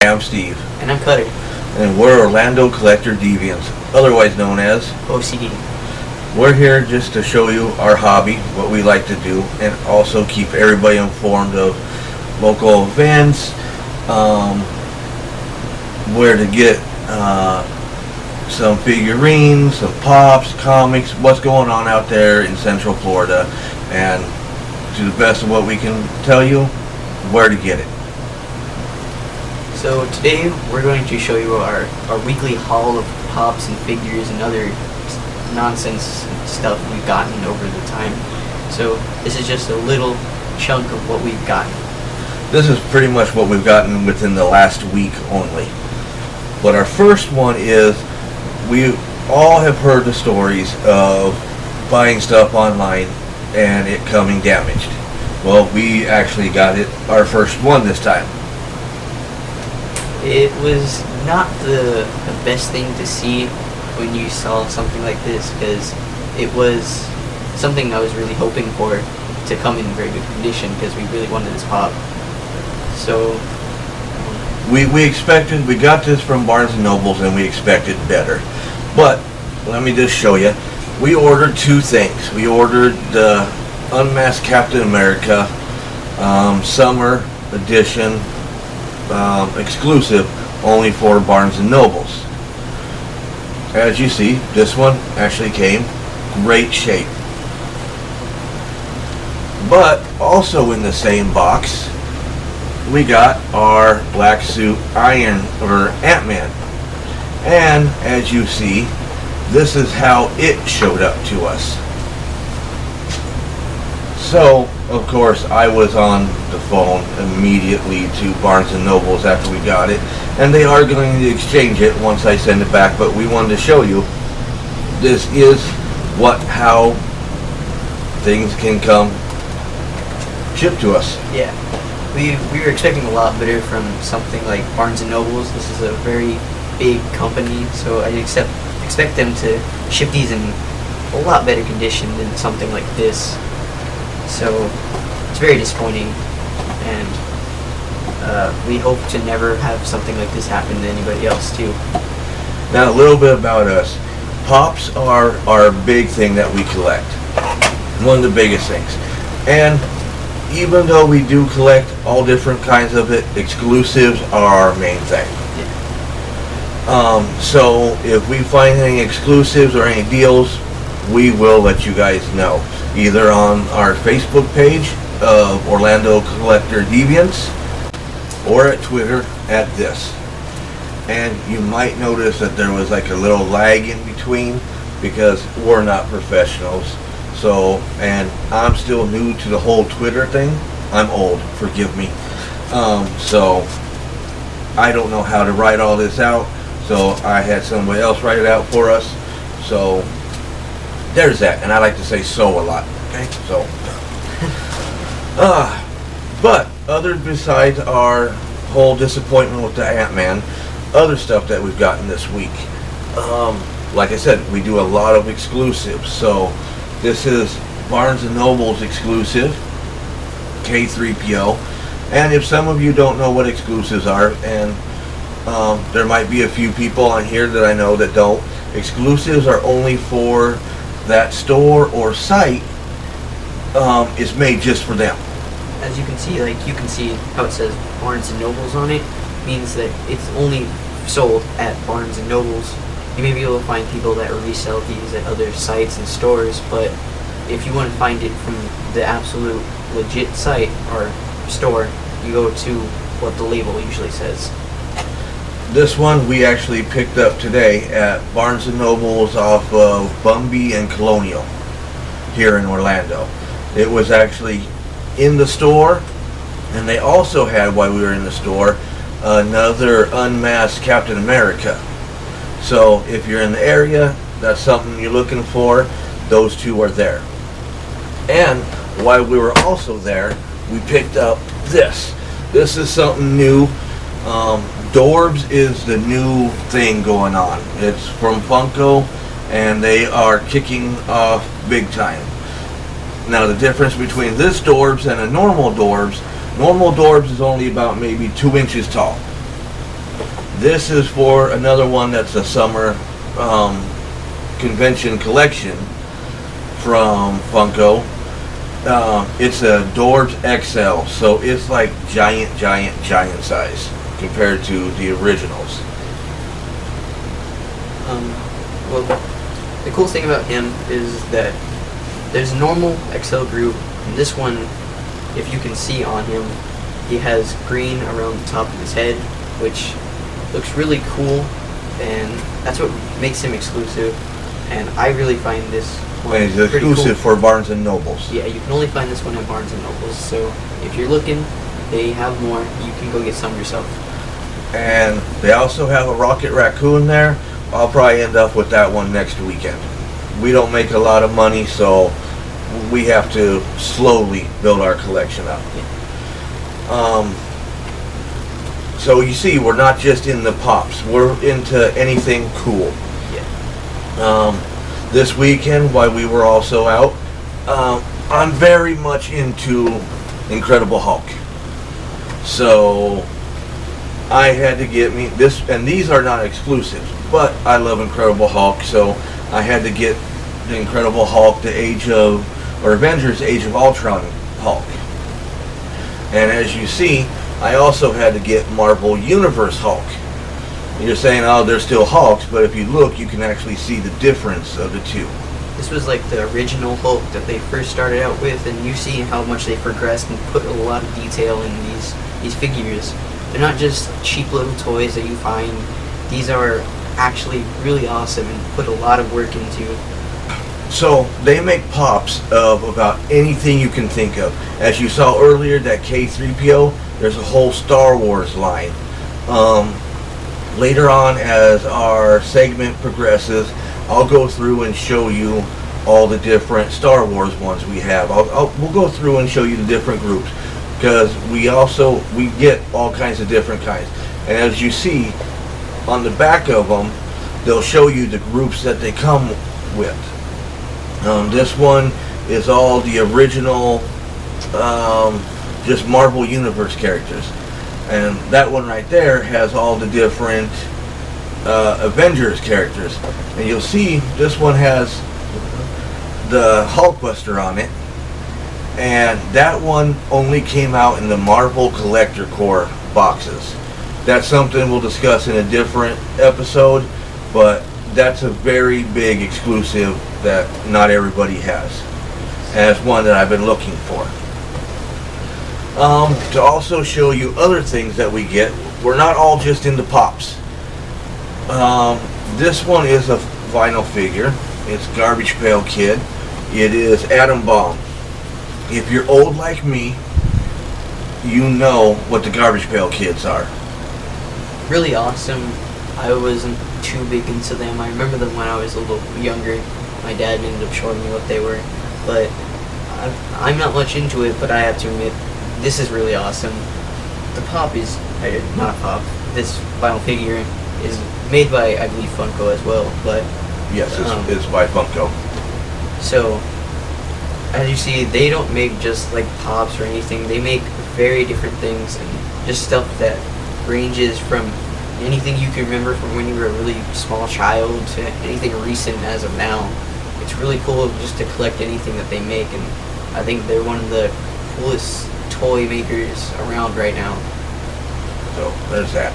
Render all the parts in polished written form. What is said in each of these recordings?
I'm Steve. And I'm Cutter. And we're Orlando Collector Deviants, otherwise known as OCD. We're here just to show you our hobby, what we like to do, and also keep everybody informed of local events, where to get some figurines, some pops, comics, what's going on out there in Central Florida, and to the best of what we can tell you, where to get it. So today we're going to show you our weekly haul of pops and figures and other nonsense stuff we've gotten over the time. So this is just a little chunk of what we've gotten. This is pretty much what we've gotten within the last week only. But our first one is, we all have heard the stories of buying stuff online and it coming damaged. Well, we actually got it, our first one this time. It was not the best thing to see when you saw something like this, because it was something I was really hoping for to come in very good condition, because we really wanted this pop. So we expected, we got this from Barnes & Nobles and we expected better. But let me just show you. We ordered two things. We ordered the Unmasked Captain America Summer Edition exclusive, only for Barnes & Nobles. As you see, this one actually came great shape. But also in the same box, we got our black suit Ant-Man. And as you see, this is how it showed up to us. So, of course, I was on the phone immediately to Barnes & Nobles after we got it, and they are going to exchange it once I send it back, but we wanted to show you this is how things can come shipped to us. yeah, we were expecting a lot better from something like Barnes & Nobles. This is a very big company, so I expect them to ship these in a lot better condition than something like this. So it's very disappointing, and we hope to never have something like this happen to anybody else too. Now, a little bit about us. Pops are our big thing that we collect. One of the biggest things. And even though we do collect all different kinds of it, exclusives are our main thing. Yeah. So if we find any exclusives or any deals, we will let you guys know, either on our Facebook page of Orlando Collector Deviants or at Twitter at this. And you might notice that there was like a little lag in between, because we're not professionals. So, and I'm still new to the whole Twitter thing. I'm old, forgive me. So I don't know how to write all this out, so I had somebody else write it out for us. So there's that, and I like to say "so" a lot. Okay, so. But other besides our whole disappointment with the Ant-Man, other stuff that we've gotten this week. Like I said, we do a lot of exclusives. So this is Barnes & Noble's exclusive K3PO. And if some of you don't know what exclusives are, and there might be a few people on here that I know that don't, exclusives are only for that store or site. Is made just for them. As you can see, you can see how it says Barnes & Nobles on it, means that it's only sold at Barnes & Nobles. You may be able to find people that resell these at other sites and stores, but if you want to find it from the absolute legit site or store, you go to what the label usually says. This one we actually picked up today at Barnes & Noble's off of Bumby and Colonial here in Orlando. It was actually in the store, and they also had, while we were in the store, another Unmasked Captain America. So if you're in the area, that's something you're looking for, those two are there. And while we were also there, we picked up this. This is something new. Dorbs is the new thing going on. It's from Funko, and they are kicking off big time. Now the difference between this Dorbs and a normal Dorbs is only about maybe 2 inches tall. This is for another one that's a summer convention collection from Funko. It's a Dorbs XL, so it's like giant size compared to the originals. Well, the cool thing about him is that there's a normal XL group, and this one, if you can see on him, he has green around the top of his head, which looks really cool, and that's what makes him exclusive. And I really find this one And it's pretty exclusive cool. for Barnes and Nobles. Yeah, you can only find this one at Barnes and Nobles. So if you're looking, they have more. You can go get some yourself. And they also have a Rocket Raccoon there. I'll probably end up with that one next weekend. We don't make a lot of money, so we have to slowly build our collection up. So you see, we're not just in the pops. We're into anything cool. Yeah. This weekend, while we were also out, I'm very much into Incredible Hulk. So I had to get me this, and these are not exclusives, but I love Incredible Hulk, so I had to get the Incredible Hulk, Avengers Age of Ultron Hulk. And as you see, I also had to get Marvel Universe Hulk. You're saying, oh, they're still Hulks, but if you look, you can actually see the difference of the two. This was like the original Hulk that they first started out with, and you see how much they progressed and put a lot of detail in these figures. They're not just cheap little toys that you find. These are actually really awesome and put a lot of work into. So they make pops of about anything you can think of. As you saw earlier, that K-3PO, there's a whole Star Wars line. Later on, as our segment progresses, I'll go through and show you all the different Star Wars ones we have. We'll go through and show you the different groups, because we get all kinds of different kinds. And as you see on the back of them, they'll show you the groups that they come with. This one is all the original, just Marvel Universe characters. And that one right there has all the different Avengers characters. And you'll see this one has the Hulkbuster on it. And that one only came out in the Marvel Collector Core boxes. That's something we'll discuss in a different episode, but that's a very big exclusive that not everybody has. And it's one that I've been looking for. To also show you other things that we get, we're not all just into pops. This one is a vinyl figure. It's Garbage Pail Kid. It is Atom Bomb. If you're old like me, you know what the Garbage Pail Kids are. Really awesome. I wasn't too big into them. I remember them when I was a little younger. My dad ended up showing me what they were. But I'm not much into it, but I have to admit, this is really awesome. The pop is, not a pop, this vinyl figure is made by, I believe, Funko as well, but... Yes, it's by Funko. So, as you see, they don't make just like pops or anything. They make very different things, and just stuff that ranges from anything you can remember from when you were a really small child to anything recent as of now. It's really cool just to collect anything that they make, and I think they're one of the coolest toy makers around right now. So there's that.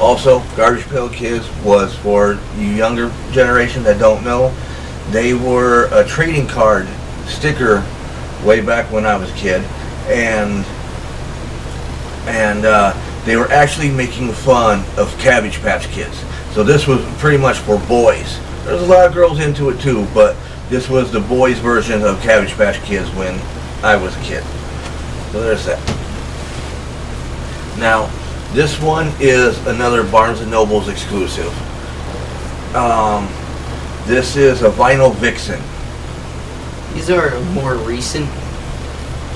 Also, Garbage Pail Kids was, for you younger generation that don't know, they were a trading card sticker way back when I was a kid, and they were actually making fun of Cabbage Patch Kids. So this was pretty much for boys. There's a lot of girls into it too, but this was the boys' version of Cabbage Patch Kids when I was a kid. So there's that. Now, this one is another Barnes & Noble's exclusive. This is a Vinyl Vixen. These are a more recent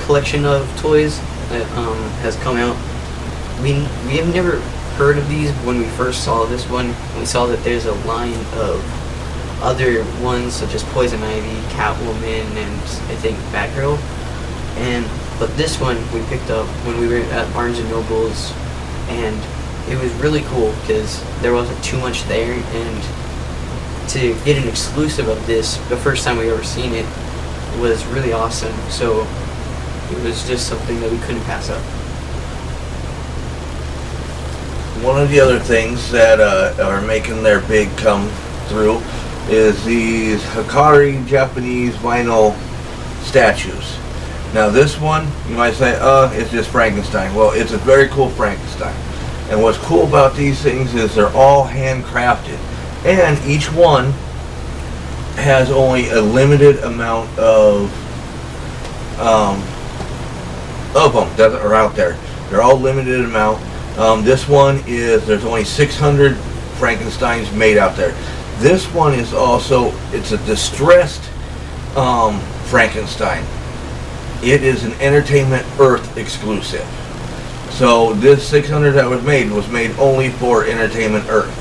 collection of toys that has come out. We have never heard of these when we first saw this one. We saw that there's a line of other ones such as Poison Ivy, Catwoman, and I think Batgirl. But this one we picked up when we were at Barnes & Noble's, and it was really cool because there wasn't too much there, and to get an exclusive of this, the first time we ever seen it, was really awesome. So it was just something that we couldn't pass up. One of the other things that are making their big come through is these Hikari Japanese vinyl statues. Now this one, you might say, it's just Frankenstein. Well, it's a very cool Frankenstein. And what's cool about these things is they're all handcrafted. And each one has only a limited amount of them that are out there. They're all limited amount. This one is, there's only 600 Frankensteins made out there. This one is also, it's a distressed Frankenstein. It is an Entertainment Earth exclusive. So this 600 that was made only for Entertainment Earth.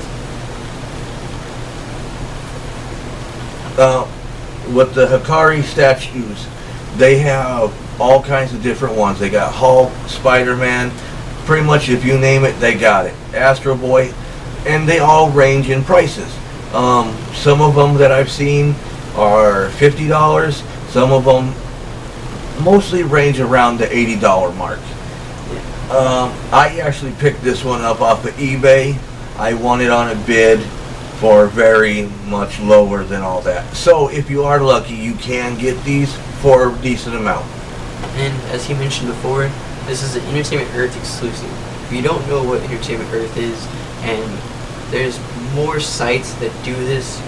With the Hikari statues, they have all kinds of different ones. They got Hulk, Spider-Man, pretty much if you name it, they got it. Astro Boy, and they all range in prices. Some of them that I've seen are $50. Some of them mostly range around the $80 mark. I actually picked this one up off of eBay. I won it on a bid for very much lower than all that. So if you are lucky, you can get these for a decent amount. And as he mentioned before, this is an Entertainment Earth exclusive. If you don't know what Entertainment Earth is, and there's more sites that do this,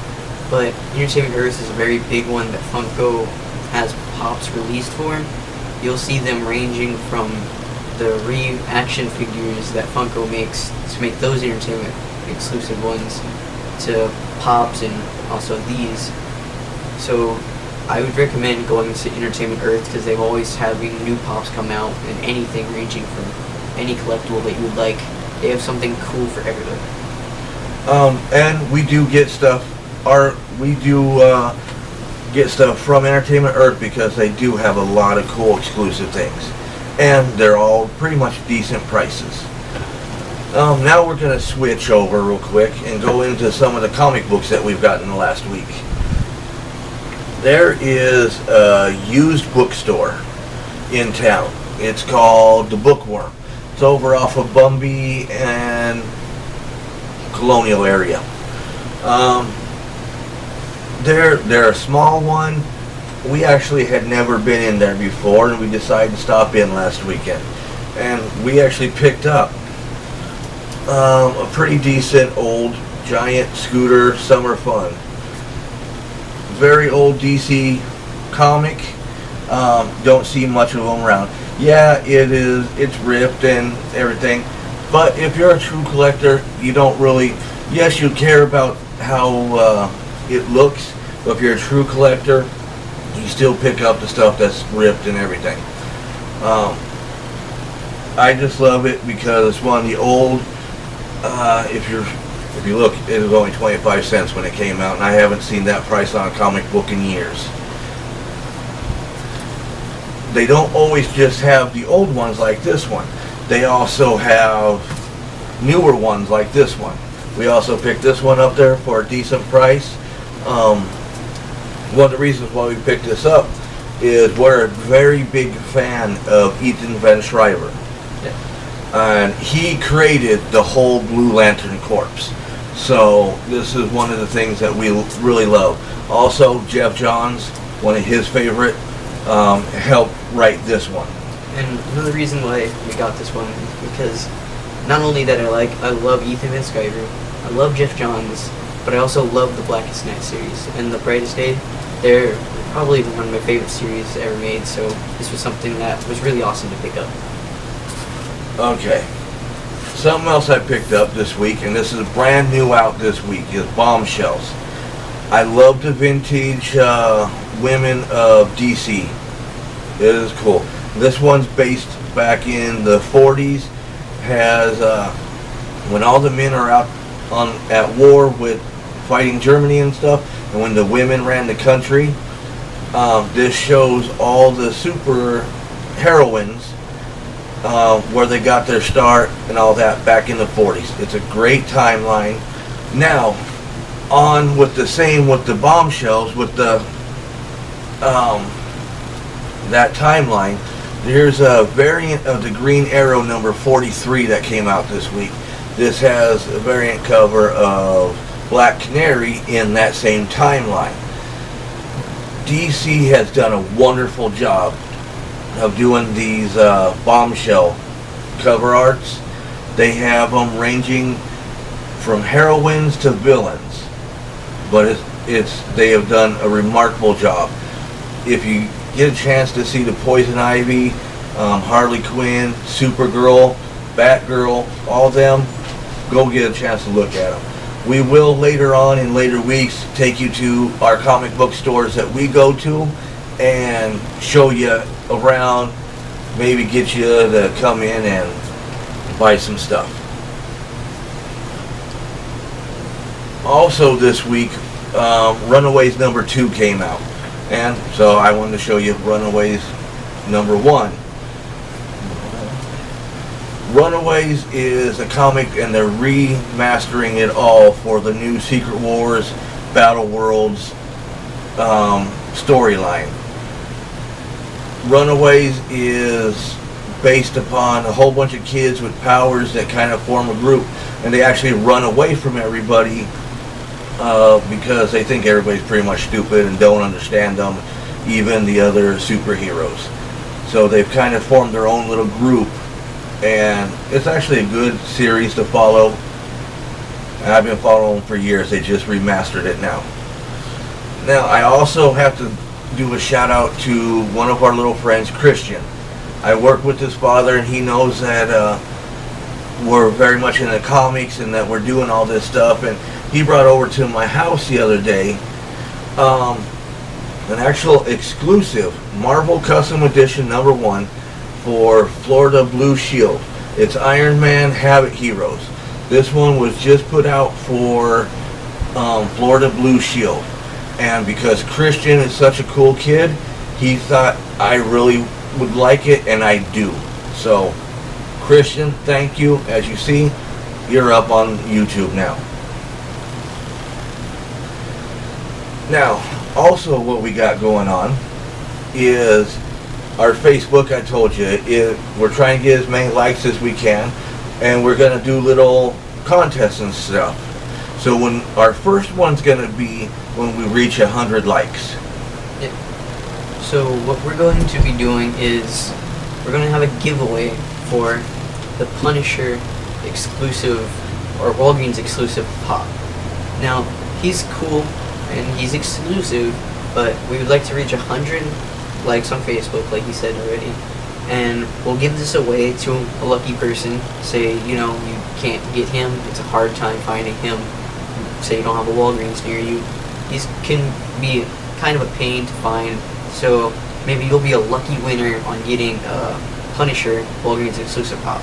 but Entertainment Earth is a very big one that Funko has pops released for. You'll see them ranging from the reaction figures that Funko makes to make those Entertainment exclusive ones to pops and also these. So I would recommend going to Entertainment Earth because they've always having new pops come out and anything ranging from any collectible that you would like. They have something cool for everybody. And we do get stuff. Get stuff from Entertainment Earth because they do have a lot of cool exclusive things, and they're all pretty much decent prices. Now we're going to switch over real quick and go into some of the comic books that we've gotten the last week. There is a used bookstore in town. It's called The Bookworm. It's over off of Bumby and Colonial area. They're a small one. We actually had never been in there before, and we decided to stop in last weekend. And we actually picked up a pretty decent old giant scooter Summer Fun. Very old DC comic. Don't see much of them around. Yeah, it's ripped and everything. But if you're a true collector, you don't really, yes, you care about how it looks, but if you're a true collector, you still pick up the stuff that's ripped and everything. I just love it because it's one of the old, if you look, it was only 25 cents when it came out, and I haven't seen that price on a comic book in years. They don't always just have the old ones like this one. They also have newer ones like this one. We also picked this one up there for a decent price. One of the reasons why we picked this up is we're a very big fan of Ethan Van Sciver. And he created the whole Blue Lantern Corps. So this is one of the things that we really love. Also, Jeff Johns, one of his favorite, helped write this one. And another reason why we got this one is because not only that I love Ethan Van Sciver, I love Jeff Johns, but I also love the Blackest Night series and the Brightest Day. They're probably one of my favorite series ever made, so this was something that was really awesome to pick up. Okay. Something else I picked up this week, and this is brand new out this week, is Bombshells. I love the vintage women of DC. It is cool. This one's based back in the 40s. Has when all the men are out at war with fighting Germany and stuff, and when the women ran the country. This shows all the super heroines where they got their start and all that back in the 40s. It's a great timeline. Now, on with the same with the bombshells, with the that timeline, there's a variant of the Green Arrow number 43 that came out this week. This has a variant cover of Black Canary in that same timeline. DC has done a wonderful job of doing these bombshell cover arts. They have them ranging from heroines to villains, but they have done a remarkable job. If you get a chance to see the Poison Ivy, Harley Quinn, Supergirl, Batgirl, all of them, go get a chance to look at them. We will later on in later weeks take you to our comic book stores that we go to and show you around, maybe get you to come in and buy some stuff. Also this week, Runaways number 2 came out, and so I wanted to show you Runaways number 1. Runaways is a comic, and they're remastering it all for the new Secret Wars Battle Worlds storyline. Runaways is based upon a whole bunch of kids with powers that kind of form a group, and they actually run away from everybody because they think everybody's pretty much stupid and don't understand them, even the other superheroes. So they've kind of formed their own little group, and it's actually a good series to follow. And I've been following them for years. They just remastered it now. Now I also have to do a shout out to one of our little friends, Christian. I work with his father, and he knows that we're very much into comics and that we're doing all this stuff, and he brought over to my house the other day an actual exclusive Marvel Custom Edition number 1 for Florida Blue Shield. It's Iron Man Havoc Heroes. This one was just put out for Florida Blue Shield, and because Christian is such a cool kid, he thought I really would like it, and I do. So Christian, thank you. As you see, you're up on YouTube now. Now, also what we got going on is our Facebook. I told you, we're trying to get as many likes as we can, and we're going to do little contests and stuff. So when our first one's going to be when we reach 100 likes. Yeah. So what we're going to be doing is we're going to have a giveaway for the Punisher exclusive, or Walgreens exclusive pop. Now, he's cool and he's exclusive, but we would like to reach 100 likes on Facebook, like he said already, and we'll give this away to a lucky person. Say, you know, you can't get him, it's a hard time finding him, say you don't have a Walgreens near you, he can be kind of a pain to find, so maybe you'll be a lucky winner on getting Punisher Walgreens exclusive pop.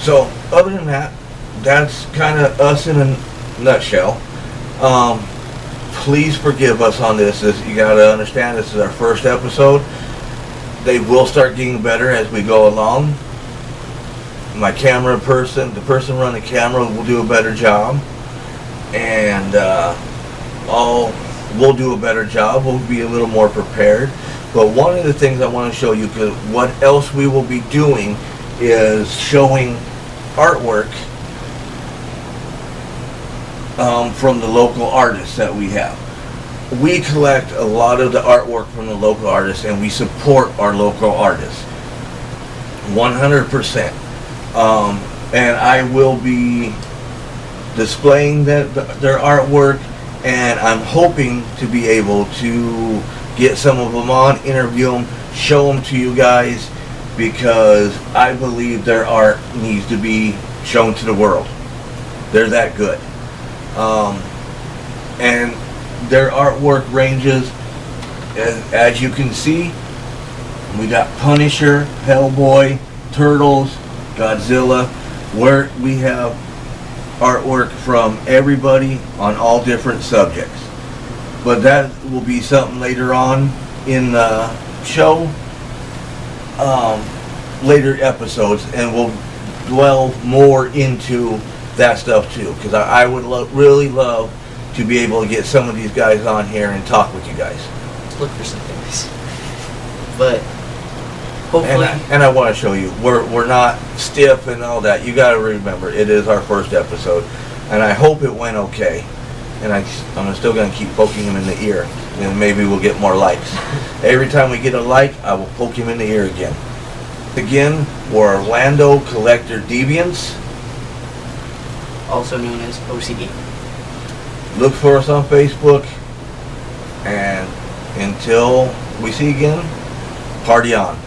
So other than that, that's kind of us in a nutshell. Please forgive us on this. You got to understand, this is our first episode. They will start getting better as we go along. My camera person, the person running the camera, will do a better job, and we'll do a better job. We'll be a little more prepared. But one of the things I want to show you, because what else we will be doing is showing artwork from the local artists that we have. We collect a lot of the artwork from the local artists, and we support our local artists 100%. And I will be displaying their artwork, and I'm hoping to be able to get some of them on, interview them, show them to you guys, because I believe their art needs to be shown to the world. They're that good. And their artwork ranges, as you can see, we got Punisher, Hellboy, Turtles, Godzilla, where we have artwork from everybody on all different subjects. But that will be something later on in the show. later episodes, and we'll dwell more into that stuff too, because I would really love to be able to get some of these guys on here and talk with you guys. Let's look for some things. But hopefully, and I want to show you we're not stiff and all that. You got to remember, it is our first episode, and I hope it went okay. And I'm still going to keep poking him in the ear, and maybe we'll get more likes. Every time we get a like, I will poke him in the ear again. Again, we're Orlando Collector Deviants, also known as OCD. Look for us on Facebook, and until we see you again, party on.